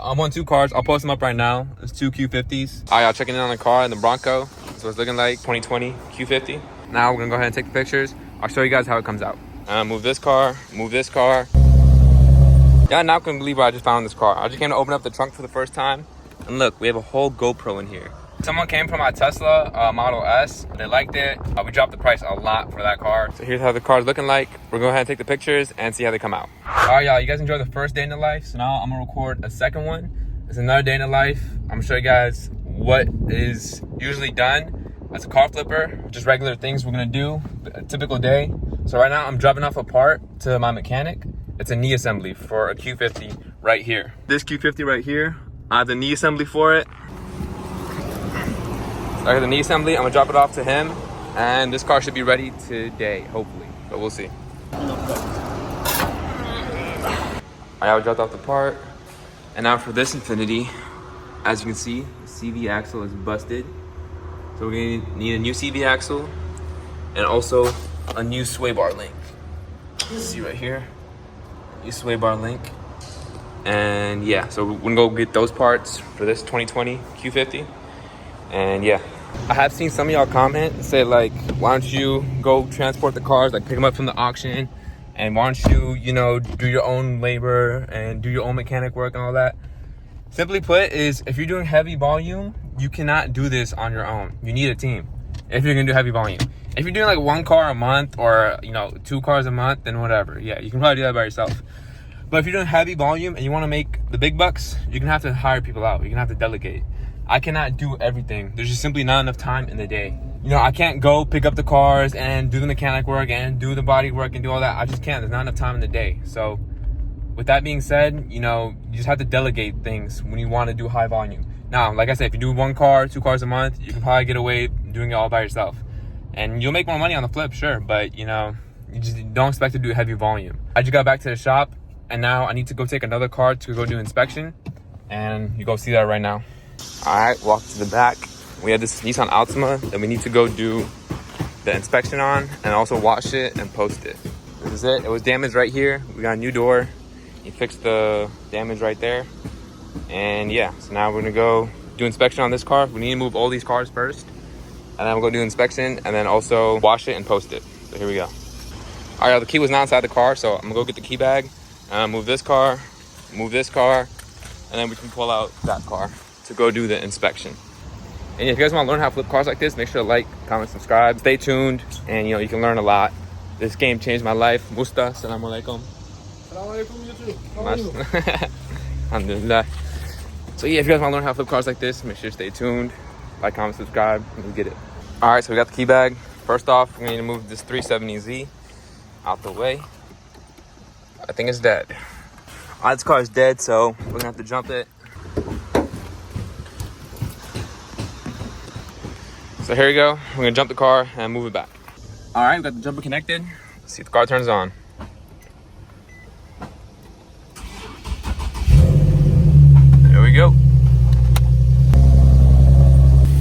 I'm on two cars. I'll post them up right now. It's two Q50s. All right, y'all checking in on the car in the Bronco. That's what it's looking like, 2020 Q50. Now we're gonna go ahead and take the pictures. I'll show you guys how it comes out. Move this car, move this car. Y'all not gonna believe what I just found in this car. I just came to open up the trunk for the first time. And look, we have a whole GoPro in here. Someone came from my Tesla Model S. They liked it. We dropped the price a lot for that car. So here's how the car's looking like. We're going to go ahead and take the pictures and see how they come out. All right, y'all, you guys enjoyed the first day in the life. So now I'm gonna record a second one. It's another day in the life. I'm gonna show you guys what is usually done as a car flipper. Just regular things we're gonna do, a typical day. So right now I'm dropping off a part to my mechanic. It's a knee assembly for a Q50 right here. This Q50 right here, I have the knee assembly for it. I got the knee assembly. I'm gonna drop it off to him, and this car should be ready today, hopefully, but we'll see. I dropped off the part, and now for this Infinity, as you can see, the CV axle is busted. So we're gonna need a new CV axle, and also a new sway bar link. See right here, new sway bar link. And yeah, so we're gonna go get those parts for this 2020 Q50. And yeah, I have seen some of y'all comment and say like, why don't you go transport the cars, like pick them up from the auction, and why don't you, you know, do your own labor and do your own mechanic work and all that. Simply put is, if you're doing heavy volume, you cannot do this on your own. You need a team if you're gonna do heavy volume. If you're doing like one car a month or, you know, 2 cars a month, then whatever. Yeah, you can probably do that by yourself. But if you're doing heavy volume and you want to make the big bucks, you're gonna have to hire people out. You're gonna have to delegate. I cannot do everything. There's just simply not enough time in the day. You know, I can't go pick up the cars and do the mechanic work and do the body work and do all that. I just can't. There's not enough time in the day. So with that being said, you know, you just have to delegate things when you want to do high volume. Now, like I said, if you do 1 car, 2 cars a month, you can probably get away doing it all by yourself. And you'll make more money on the flip, sure, but you know, you just don't expect to do heavy volume. I just got back to the shop, and now I need to go take another car to go do inspection, and you go see that right now. All right, walk to the back. We have this Nissan Altima that we need to go do the inspection on and also wash it and post it. This is it. It was damaged right here. We got a new door. He fixed the damage right there. And yeah, so now we're gonna go do inspection on this car. We need to move all these cars first, and then we'll go do inspection and then also wash it and post it. So here we go. All right, the key was not inside the car, so I'm gonna go get the key bag, move this car, and then we can pull out that car to go do the inspection. And if you guys want to learn how to flip cars like this, make sure to like, comment, subscribe, stay tuned, and you know, you can learn a lot. This game changed my life. Musta, assalamu alaikum. Assalamu alaikum, you too. How are you? Alhamdulillah. So yeah, if you guys want to learn how to flip cars like this, make sure to stay tuned, like, comment, subscribe, and we'll get it. All right, so we got the key bag. First off, we're gonna need to move this 370Z out the way. I think it's dead. All right, this car is dead, so we're gonna have to jump it. So here we go. We're gonna jump the car and move it back. All right, we got the jumper connected. Let's see if the car turns on. There we go.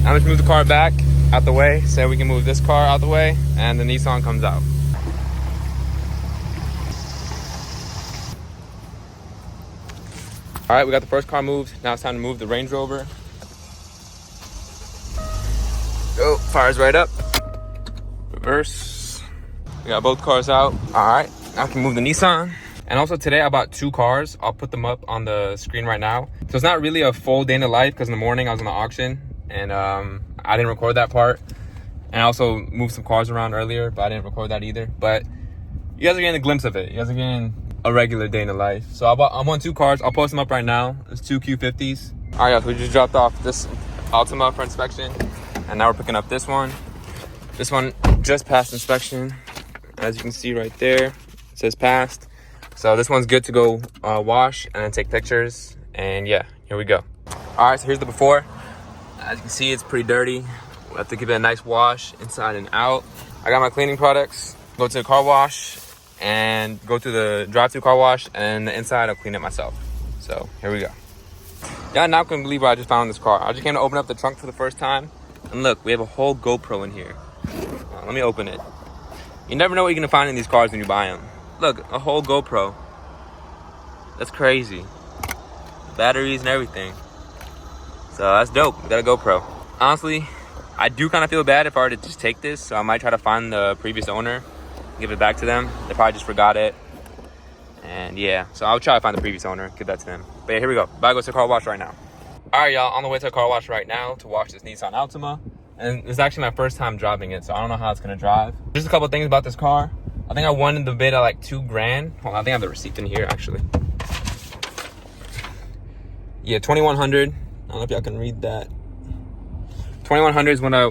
Now let's move the car back out the way. So we can move this car out the way and the Nissan comes out. All right, we got the first car moved. Now it's time to move the Range Rover. Go, fires right up. Reverse. We got both cars out. All right, now I can move the Nissan. And also today I bought 2 cars. I'll put them up on the screen right now. So it's not really a full day in the life because in the morning I was on the auction and I didn't record that part. And I also moved some cars around earlier, but I didn't record that either. But you guys are getting a glimpse of it. You guys are getting a regular day in the life. So I'm on 2 cars. I'll post them up right now. It's 2 Q50s. All right, guys, we just dropped off this Altima for inspection. And now we're picking up this one. This one just passed inspection. As you can see right there, it says passed. So this one's good to go wash and then take pictures. And yeah, here we go. All right, so here's the before. As you can see, it's pretty dirty. We have to give it a nice wash inside and out. I got my cleaning products. Go to the car wash and go to the drive-thru car wash, and the inside I'll clean it myself. So here we go. Y'all not gonna believe what I just found in this car. I just came to open up the trunk for the first time. And look, we have a whole GoPro in here. Let me open it. You never know what you're gonna find in these cars when you buy them. Look, a whole GoPro. That's crazy. batteries and everything. So that's dope. We got a GoPro. Honestly, I do kind of feel bad if I were to just take this, so I might try to find the previous owner, give it back to them. They probably just forgot it. And yeah, so I'll try to find the previous owner, give that to them. But yeah, here we go. About to go to the car wash right now. All right, y'all, on the way to the car wash right now to wash this Nissan Altima. And it's actually my first time driving it, so I don't know how it's gonna drive. Just a couple things about this car. I think I won the bid at like $2 grand. Hold on, I think I have the receipt in here actually. Yeah, 2,100. I don't know if y'all can read that. 2,100 is when I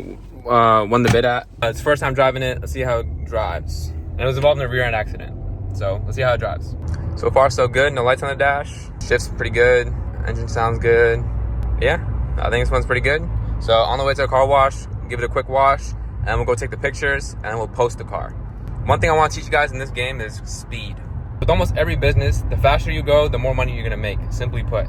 won the bid at. It's first time driving it. Let's see how it drives. And it was involved in a rear end accident. So let's see how it drives. So far so good. No lights on the dash. Shift's pretty good. Engine sounds good. Yeah, I think this one's pretty good. So on the way to a car wash, give it a quick wash, and we'll go take the pictures, and we'll post the car. One thing I want to teach you guys in this game is speed. With almost every business, the faster you go, the more money you're gonna make, simply put.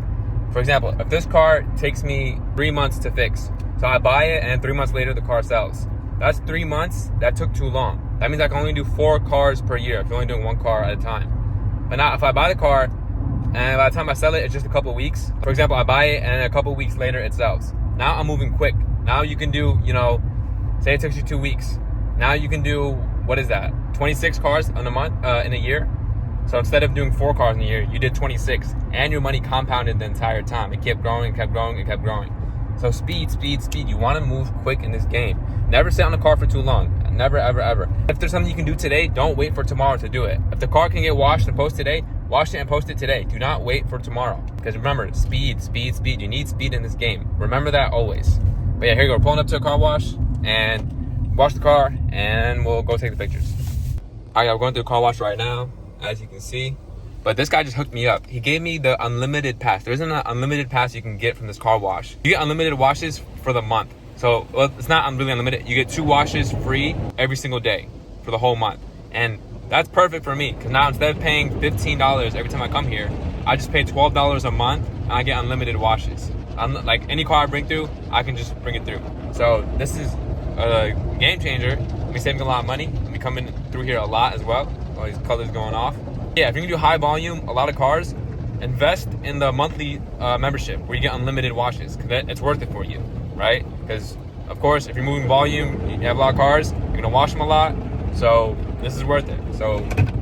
For example, if this car takes me 3 months to fix, so I buy it and 3 months later the car sells. That's 3 months, that took too long. That means I can only do 4 cars per year if you're only doing 1 car at a time. But now if I buy the car and by the time I sell it, it's just a couple weeks. For example, I buy it and a couple weeks later it sells. Now I'm moving quick. Now you can do, say it took you 2 weeks. Now you can do, what is that? 26 cars in a month, in a year. So instead of doing 4 cars in a year, you did 26, and your money compounded the entire time. It kept growing, kept growing, and kept growing. So speed, speed, speed. You want to move quick in this game. Never sit on the car for too long. Never, ever, ever. If there's something you can do today, don't wait for tomorrow to do it. If the car can get washed and posted today, wash it and post it today. Do not wait for tomorrow. Because remember, speed, speed, speed. You need speed in this game. Remember that always. But yeah, here you go. We're pulling up to a car wash and wash the car, and we'll go take the pictures. All right, we're going through the car wash right now, as you can see. But this guy just hooked me up. He gave me the unlimited pass. There isn't an unlimited pass you can get from this car wash. You get unlimited washes for the month. So well, it's not really unlimited. You get 2 washes free every single day for the whole month. And that's perfect for me, because now instead of paying $15 every time I come here, I just pay $12 a month and I get unlimited washes. Like any car I bring through, I can just bring it through. So this is a game changer. We're saving a lot of money. We're coming through here a lot as well. All these colors going off. Yeah, if you can do high volume, a lot of cars, invest in the monthly membership where you get unlimited washes, because it's worth it for you, right? Because of course, if you're moving volume, you have a lot of cars, you're gonna wash them a lot, so this is worth it. So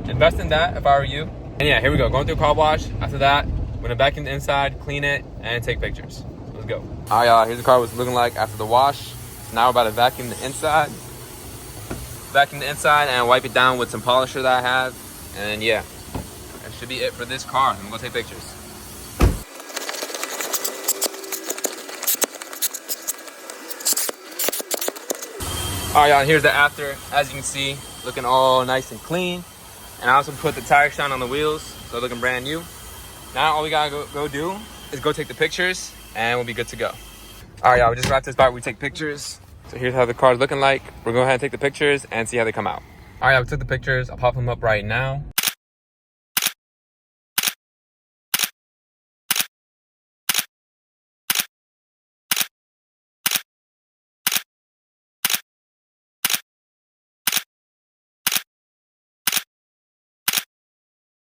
invest in that if I were you. And yeah, here we go, going through a car wash. After that, we're gonna vacuum the inside, clean it, and take pictures. Let's go. All right, y'all, here's the car was looking like after the wash. Now we're about to vacuum the inside. Vacuum the inside and wipe it down with some polisher that I have. And yeah, that should be it for this car. I'm gonna go take pictures. All right, y'all, here's the after. As you can see, looking all nice and clean. And I also put the tire shine on the wheels, so looking brand new. Now all we gotta go do is go take the pictures, and we'll be good to go. All right, y'all, we just wrapped this part where we take pictures. So here's how the car's looking like. We're gonna go ahead and take the pictures and see how they come out. All right, we took the pictures. I'll pop them up right now.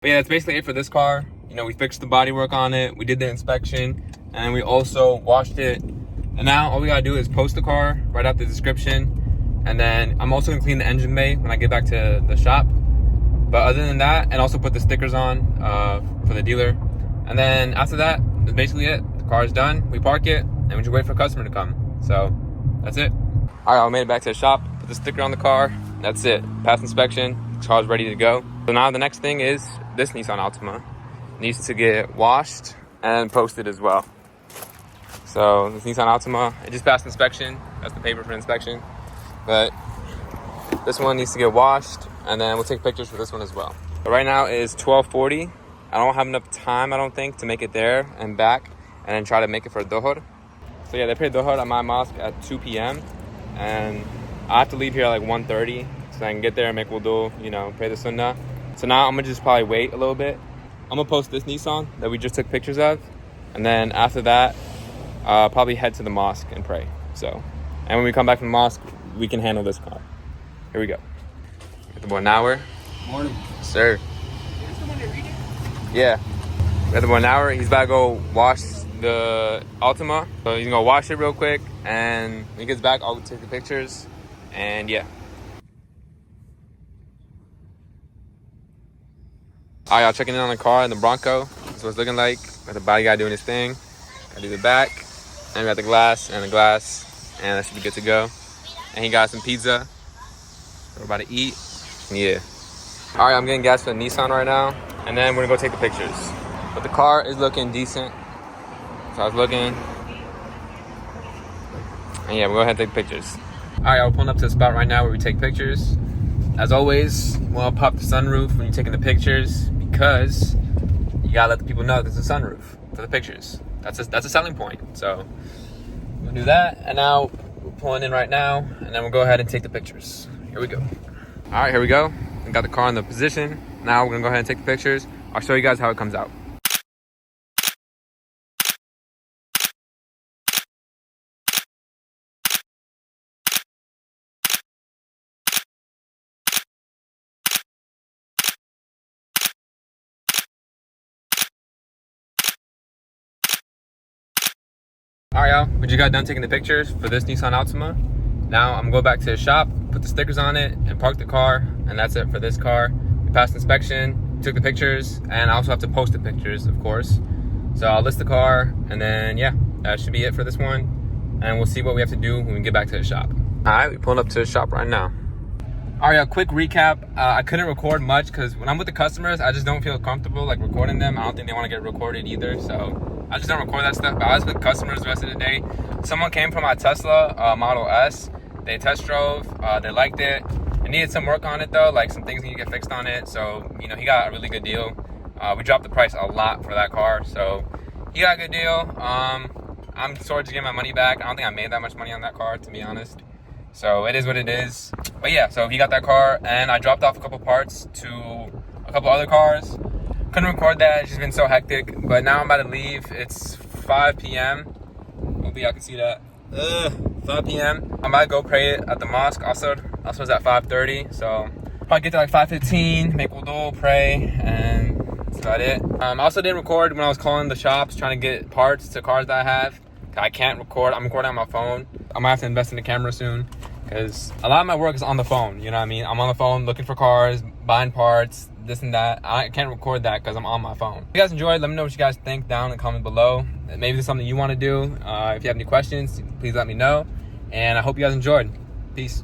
But yeah, that's basically it for this car. We fixed the bodywork on it, we did the inspection, and we also washed it. And now all we gotta do is post the car, write out the description, and then I'm also gonna clean the engine bay when I get back to the shop. But other than that, and also put the stickers on for the dealer. And then after that, that's basically it. The car is done, we park it, and we just wait for a customer to come. So that's it. All right, I made it back to the shop, put the sticker on the car, that's it. Passed inspection, the car's ready to go. So now the next thing is this Nissan Altima needs to get washed and posted as well. So this Nissan Altima, it just passed inspection. That's the paper for inspection. But this one needs to get washed, and then we'll take pictures for this one as well. But right now it is 12:40. I don't have enough time, I don't think, to make it there and back, and then try to make it for Dhuhr. So yeah, they pray Dhuhr at my mosque at 2 p.m. And I have to leave here at like 1:30 so I can get there and make wudu, pray the sunnah. So now I'm gonna just probably wait a little bit. I'm gonna post this Nissan that we just took pictures of, and then after that, probably head to the mosque and pray. So, and when we come back from the mosque, we can handle this car. Here we go. Get the boy Nauer. Morning. Sir. You guys the one that read it? Yeah. We have about an hour. He's about to go wash the Altima. So he's gonna wash it real quick, and when he gets back, I'll take the pictures. And yeah. All right, y'all, checking in on the car and the Bronco. That's what it's looking like. Got the body guy doing his thing. Gotta do the back. And we got the glass and the glass. And that should be good to go. And he got some pizza. We're about to eat. Yeah. All right, I'm getting gas for the Nissan right now. And then we're gonna go take the pictures. But the car is looking decent. So I was looking. And yeah, we'll go ahead and take pictures. All right, we're pulling up to the spot right now where we take pictures. As always, we'll pop the sunroof when you're taking the pictures because you gotta let the people know there's a sunroof for the pictures. That's a selling point. So we'll do that. And now we're pulling in right now, and then we'll go ahead and take the pictures. Here we go. All right, here we go. We got the car in the position. Now we're gonna go ahead and take the pictures. I'll show you guys how it comes out. All right, y'all, we just got done taking the pictures for this Nissan Altima. Now I'm gonna go back to the shop, put the stickers on it, and park the car, and that's it for this car. We passed inspection, took the pictures, and I also have to post the pictures, of course. So I'll list the car, and then yeah, that should be it for this one. And we'll see what we have to do when we get back to the shop. All right, we're pulling up to the shop right now. All right, a quick recap. I couldn't record much because when I'm with the customers, I just don't feel comfortable like recording them. I don't think they want to get recorded either, so I just don't record that stuff. But I was with customers the rest of the day. Someone came from my Tesla Model S. They test drove. They liked it. It needed some work on it though, like some things need to get fixed on it. So you know, he got a really good deal. We dropped the price a lot for that car, so he got a good deal. I'm sort of just getting my money back. I don't think I made that much money on that car, to be honest. So it is what it is. But yeah, so he got that car, and I dropped off a couple parts to a couple other cars. Couldn't record that, it's just been so hectic. But now I'm about to leave. It's 5 p.m. Hopefully y'all can see that. 5 p.m. I'm about to go pray at the mosque. Also it's at 5:30. So probably get there like 5:15, make wudu, pray, and that's about it. I also didn't record when I was calling the shops trying to get parts to cars that I have. I can't record. I'm recording on my phone. I might have to invest in a camera soon because a lot of my work is on the phone. You know what I mean? I'm on the phone looking for cars, buying parts, this and that. I can't record that because I'm on my phone. If you guys enjoyed, let me know what you guys think down in the comment below. Maybe there's something you want to do. If you have any questions, please let me know. And I hope you guys enjoyed. Peace.